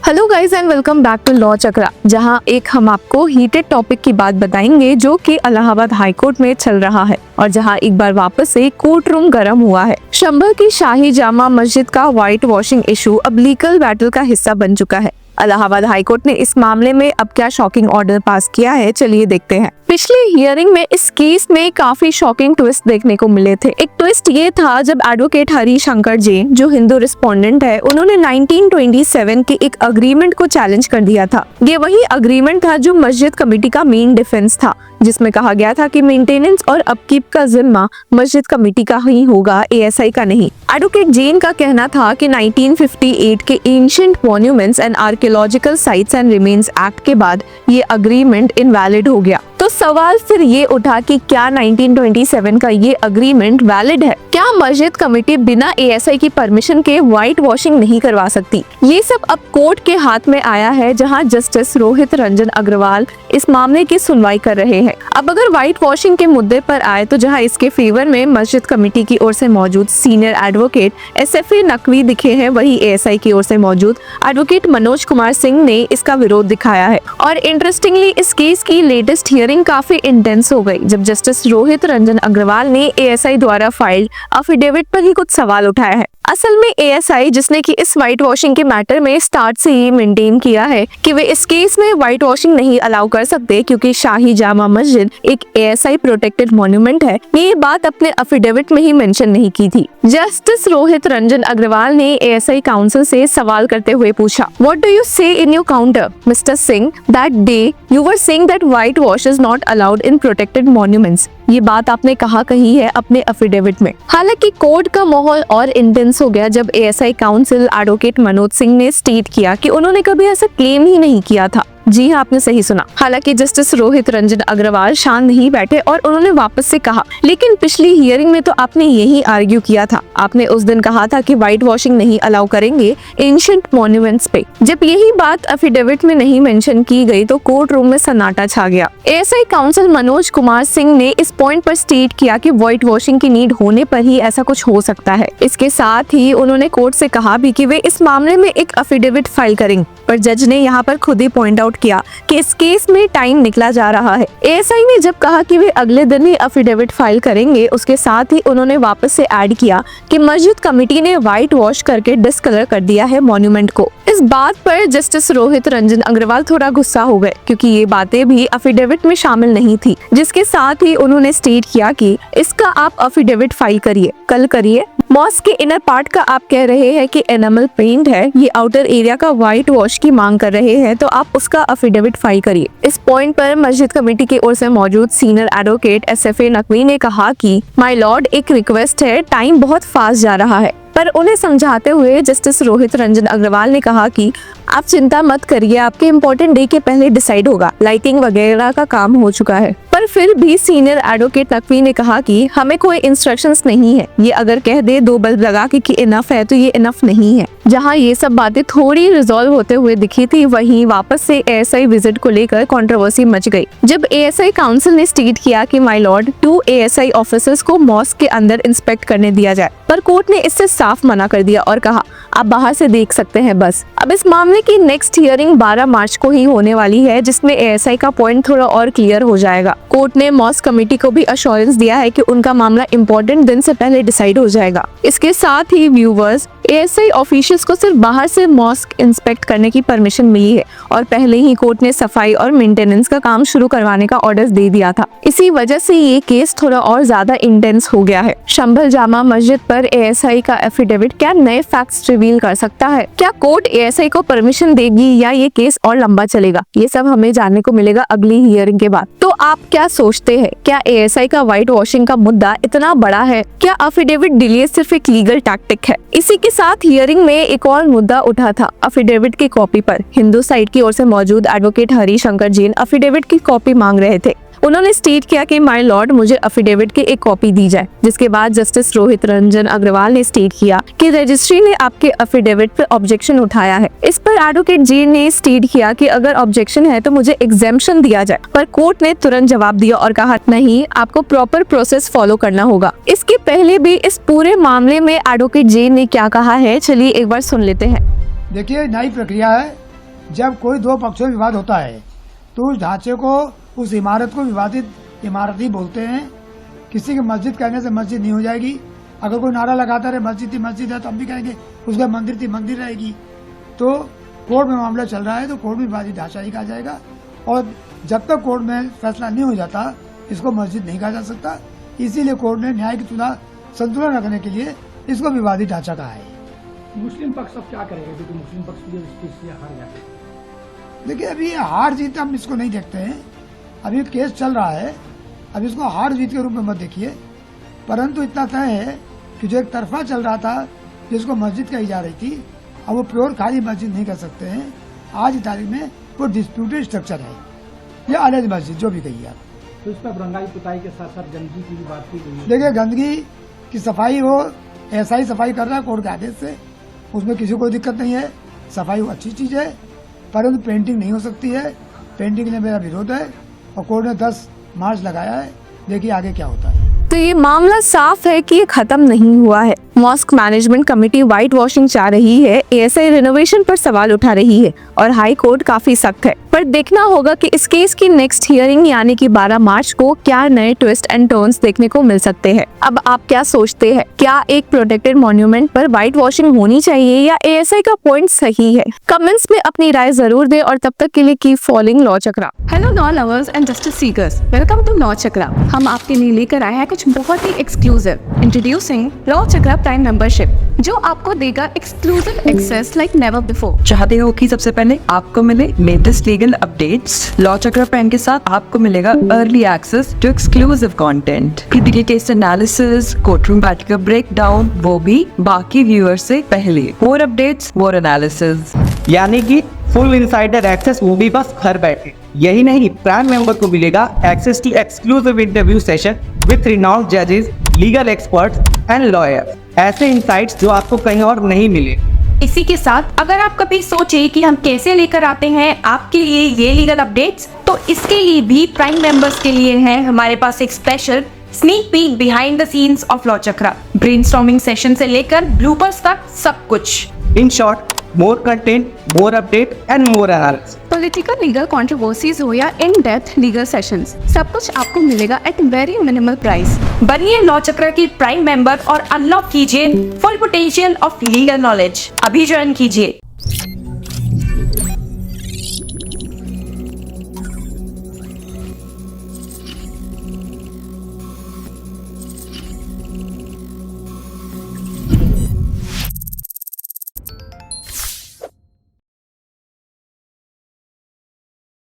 Hello guys and welcome back to Law Chakra, जहां हम आपको हीटेड टॉपिक की बात बताएंगे जो कि इलाहाबाद हाई कोर्ट में चल रहा है और जहां एक बार वापस से कोर्ट रूम गर्म हुआ है। शंभर की शाही जामा मस्जिद का व्हाइट वॉशिंग इशू अब लीगल बैटल का हिस्सा बन चुका है। इलाहाबाद हाई कोर्ट ने इस मामले में अब क्या शॉकिंग ऑर्डर पास किया है, चलिए देखते हैं। पिछले हियरिंग में इस केस में काफी शॉकिंग ट्विस्ट देखने को मिले थे। एक ट्विस्ट ये था जब एडवोकेट हरी शंकर जैन, जो हिंदू रिस्पोंडेंट है, उन्होंने 1927 के एक अग्रीमेंट को चैलेंज कर दिया था। ये वही अग्रीमेंट था जो मस्जिद कमेटी का मेन डिफेंस था, जिसमें कहा गया था कि मेंटेनेंस और अपकीप का जिम्मा मस्जिद कमेटी का ही होगा, एएसआई का नहीं। एडवोकेट जैन का कहना था कि 1958 के ancient monuments and archaeological sites and remains act के बाद ये अग्रीमेंट इनवैलिड हो गया। तो सवाल फिर ये उठा कि क्या 1927 का ये अग्रीमेंट वैलिड है? क्या मस्जिद कमेटी बिना एएसआई की परमिशन के व्हाइट वॉशिंग नहीं करवा सकती? ये सब अब कोर्ट के हाथ में आया है, जहां जस्टिस रोहित रंजन अग्रवाल इस मामले की सुनवाई कर रहे हैं। अब अगर व्हाइट वॉशिंग के मुद्दे पर आए तो जहां इसके फेवर में मस्जिद कमेटी की ओर से मौजूद सीनियर एडवोकेट एसएफए नकवी दिखे हैं, वही एएसआई की ओर से मौजूद एडवोकेट मनोज कुमार सिंह ने इसका विरोध दिखाया है। और इंटरेस्टिंगली इस केस की लेटेस्ट हियरिंग काफी इंटेंस हो गई जब जस्टिस रोहित रंजन अग्रवाल ने एएसआई द्वारा फाइल्ड अफिडेविट पर ही कुछ सवाल उठाया है। असल में एएसआई, जिसने कि इस व्हाइट वॉशिंग के मैटर में स्टार्ट से ही मेंटेन किया है कि वे इस केस में व्हाइट वॉशिंग नहीं अलाउ कर सकते क्योंकि शाही जामा मस्जिद एक एएसआई प्रोटेक्टेड मॉन्यूमेंट है, ये बात अपने अफिडेविट में ही मेंशन नहीं की थी। जस्टिस रोहित रंजन अग्रवाल ने एएसआई काउंसिल से सवाल करते हुए पूछा, व्हाट डू यू से in your counter mister Singh, that day you were saying that white wash is not allowed in protected monuments. ये बात आपने कहा कही है अपने अफिडेविट में। हालांकि कोर्ट का माहौल और इंटेंस हो गया जब ASI council advocate Manoj Singh ने स्टेट किया कि उन्होंने कभी ऐसा क्लेम ही नहीं किया था। जी हाँ, आपने सही सुना। हालांकि जस्टिस रोहित रंजन अग्रवाल शांत नहीं बैठे और उन्होंने वापस से कहा, लेकिन पिछली हियरिंग में तो आपने यही आर्ग्यू किया था। आपने उस दिन कहा था कि व्हाइट वॉशिंग नहीं अलाउ करेंगे एंशिएंट मॉन्यूमेंट्स पे। जब यही बात अफिडेविट में नहीं मेंशन की गई तो कोर्ट रूम में सन्नाटा छा गया। एएसआई काउंसिल मनोज कुमार सिंह ने इस पॉइंट पर स्टेट किया कि व्हाइट वॉशिंग की नीड होने पर ही ऐसा कुछ हो सकता है। इसके साथ ही उन्होंने कोर्ट से कहा भी कि वे इस मामले में एक अफिडेविट फाइल करेंगे, पर जज ने यहाँ पर खुद ही पॉइंट आउट किया कि इस केस में टाइम निकला जा रहा है। एएसआई ने जब कहा कि वे अगले दिन ही अफिडेविट फाइल करेंगे, उसके साथ ही उन्होंने वापस से ऐड किया कि मस्जिद कमेटी ने व्हाइट वॉश करके डिस्कलर कर दिया है मॉन्यूमेंट को। इस बात पर जस्टिस रोहित रंजन अग्रवाल थोड़ा गुस्सा हो गए क्योंकि ये बातें भी अफिडेविट में शामिल नहीं थी, जिसके साथ ही उन्होंने स्टेट किया कि इसका आप अफिडेविट फाइल करिए, कल करिए। मॉस्क के इनर पार्ट का आप कह रहे हैं कि एनामल पेंट है, ये आउटर एरिया का व्हाइट वॉश की मांग कर रहे हैं, तो आप उसका अफिडेविट फाइल करिए। इस पॉइंट पर मस्जिद कमेटी की ओर से मौजूद सीनियर एडवोकेट एसएफए नकवी ने कहा कि माय लॉर्ड, एक रिक्वेस्ट है, टाइम बहुत फास्ट जा रहा है। पर उन्हें समझाते हुए जस्टिस रोहित रंजन अग्रवाल ने कहा कि आप चिंता मत करिए, आपके इम्पोर्टेंट डे के पहले डिसाइड होगा, लाइटिंग वगैरह का काम हो चुका है। पर फिर भी सीनियर एडवोकेट नकवी ने कहा कि हमें कोई इंस्ट्रक्शंस नहीं है, ये अगर कह दे 2 बल्ब लगा के कि इनफ है तो ये इनफ नहीं है। जहां ये सब बातें थोड़ी रिजॉल्व होते हुए दिखी थी, वहीं वापस से एएसआई विजिट को लेकर कंट्रोवर्सी मच गई जब एएसआई काउंसिल ने स्टेट किया कि माय लॉर्ड, 2 एएसआई ऑफिसर्स को मॉस्क के अंदर इंस्पेक्ट करने दिया जाए, पर कोर्ट ने इससे साफ मना कर दिया और कहा आप बाहर से देख सकते हैं बस। अब इस मामले की नेक्स्ट हियरिंग 12 मार्च को ही होने वाली है, जिसमें एएसआई का पॉइंट थोड़ा और क्लियर हो जाएगा। कोर्ट ने मॉस्क कमेटी को भी अश्योरेंस दिया है कि उनका मामला इम्पोर्टेंट दिन से पहले डिसाइड हो जाएगा। इसके साथ ही व्यूवर्स, एएसआई ऑफिशियल्स को सिर्फ बाहर से मॉस्क इंस्पेक्ट करने की परमिशन मिली है और पहले ही कोर्ट ने सफाई और मेंटेनेंस का काम शुरू करवाने का ऑर्डर दे दिया था। इसी वजह से ये केस थोड़ा और ज्यादा इंटेंस हो गया है। शंभर जामा मस्जिद पर एएसआई का एफिडेविट क्या नए फैक्ट्स रिवील कर सकता है? क्या कोर्ट एएसआई को परमिशन देगी या ये केस और लंबा चलेगा? ये सब हमें जानने को मिलेगा अगली हियरिंग के बाद। तो आप क्या सोचते हैं? क्या एएसआई का व्हाइट वॉशिंग का मुद्दा इतना बड़ा है? क्या अफिडेविट डिले सिर्फ एक लीगल टैक्टिक है? इसी के साथ हियरिंग में एक और मुद्दा उठा था अफिडेविट की कॉपी पर। हिंदू साइड की ओर से मौजूद एडवोकेट हरी शंकर जैन अफिडेविट की कॉपी मांग रहे थे। उन्होंने स्टेट किया कि माय लॉर्ड, मुझे अफिडेविट की एक कॉपी दी जाए, जिसके बाद जस्टिस रोहित रंजन अग्रवाल ने स्टेट किया कि रजिस्ट्री ने आपके अफिडेविट पर ऑब्जेक्शन उठाया है। इस पर एडवोकेट जैन ने स्टेट किया कि अगर ऑब्जेक्शन है तो मुझे एग्जेम्पशन दिया जाए, पर कोर्ट ने तुरंत जवाब दिया और कहा नहीं, आपको प्रॉपर प्रोसेस फॉलो करना होगा। इसके पहले भी इस पूरे मामले में एडवोकेट जैन ने क्या कहा है, चलिए एक बार सुन लेते हैं। देखिए, नई प्रक्रिया है, जब कोई दो पक्षों में विवाद होता है तो उस ढांचे को, उस इमारत को विवादित इमारत ही बोलते हैं। किसी की मस्जिद कहने से मस्जिद नहीं हो जाएगी। अगर कोई नारा लगाता रहे मस्जिद थी मस्जिद है, तो हम भी कहेंगे उसका मंदिर थी मंदिर रहेगी। तो कोर्ट में मामला चल रहा है तो कोर्ट में विवादित ढांचा ही कहा जाएगा, और जब तक कोर्ट में फैसला नहीं हो जाता इसको मस्जिद नहीं कहा जा सकता। इसीलिए कोर्ट ने न्याय की संतुलन रखने के लिए इसको विवादित ढांचा कहा है। मुस्लिम पक्ष अब क्या करेगा, क्योंकि मुस्लिम पक्ष भी इस केस से हार गया है? देखिए, अभी हार जीत हम इसको नहीं देखते हैं। अभी केस चल रहा है, अब इसको हार जीत के रूप में मत देखिए। परंतु इतना तय है कि जो एक तरफा चल रहा था जिसको मस्जिद कही जा रही थी, अब वो प्योर खाली मस्जिद नहीं कर सकते हैं। आज की तारीख में वो डिस्प्यूटेड स्ट्रक्चर है या अलग मस्जिद, जो भी कहिए आप। तो इस पर रंगाई पुताई के साथ साथ गंदगी की भी बात की गई है। देखिए, गंदगी की सफाई वो ऐसा ही सफाई कर रहा है कोर्ट के आदेश से, उसमें किसी को दिक्कत नहीं है। सफाई वो अच्छी चीज है, परंतु पेंटिंग नहीं हो सकती है। पेंटिंग में मेरा विरोध है और कोर्ट ने 10 मार्च लगाया है। देखिए आगे क्या होता है। तो ये मामला साफ है कि ये खत्म नहीं हुआ है। Mosque management committee white washing चाह रही है, एएसआई रिनोवेशन पर सवाल उठा रही है और हाई कोर्ट काफी सख्त है। पर देखना होगा कि इस केस की नेक्स्ट हियरिंग यानी कि 12 मार्च को क्या नए ट्विस्ट एंड टर्न्स देखने को मिल सकते हैं। अब आप क्या सोचते हैं, क्या एक प्रोटेक्टेड मॉन्यूमेंट पर व्हाइट वॉशिंग होनी चाहिए या एएसआई का पॉइंट सही है? कमेंट्स में अपनी राय जरूर दें और तब तक के लिए keep following Law Chakra. Hello law lovers and justice seekers, welcome to Law Chakra. हम आपके लिए लेकर आए हैं कुछ बहुत ही exclusive. Introducing Law Chakra Prime membership, जो आपको देगा exclusive access like never before. चाहते हो कि सबसे पहले आपको मिले latest legal updates? Law Chakra Prime के साथ आपको मिलेगा early access to exclusive content, critical case analysis, courtroom battle का ब्रेकडाउन, वो भी बाकी व्यूअर्स से पहले। मोर अपडेट्स, मोर एनालिसिस, यानी कि फुल इनसाइडर एक्सेस, वो भी बस घर बैठे। यही नहीं, प्राइम मेंबर को मिलेगा access to exclusive interview session with renowned जजेस, लीगल एक्सपर्ट्स एंड लॉयर्स। ऐसे इनसाइट्स जो आपको कहीं और नहीं मिले। इसी के साथ अगर आप कभी सोचे कि हम कैसे लेकर आते हैं आपके लिए ये लीगल अपडेट्स, तो इसके लिए भी प्राइम मेंबर्स के लिए है हमारे पास एक special sneak peek behind the scenes of law chakra. Brainstorming session से लेकर ब्लूपर्स तक सब कुछ। In short, more content, more update and more analysis. Political legal controversies हो या इन डेप्थ लीगल सेशंस, सब कुछ आपको मिलेगा एट वेरी मिनिमल प्राइस। बनिए लॉ चक्र की प्राइम मेंबर और अनलॉक कीजिए full potential of legal knowledge. अभी ज्वाइन कीजिए।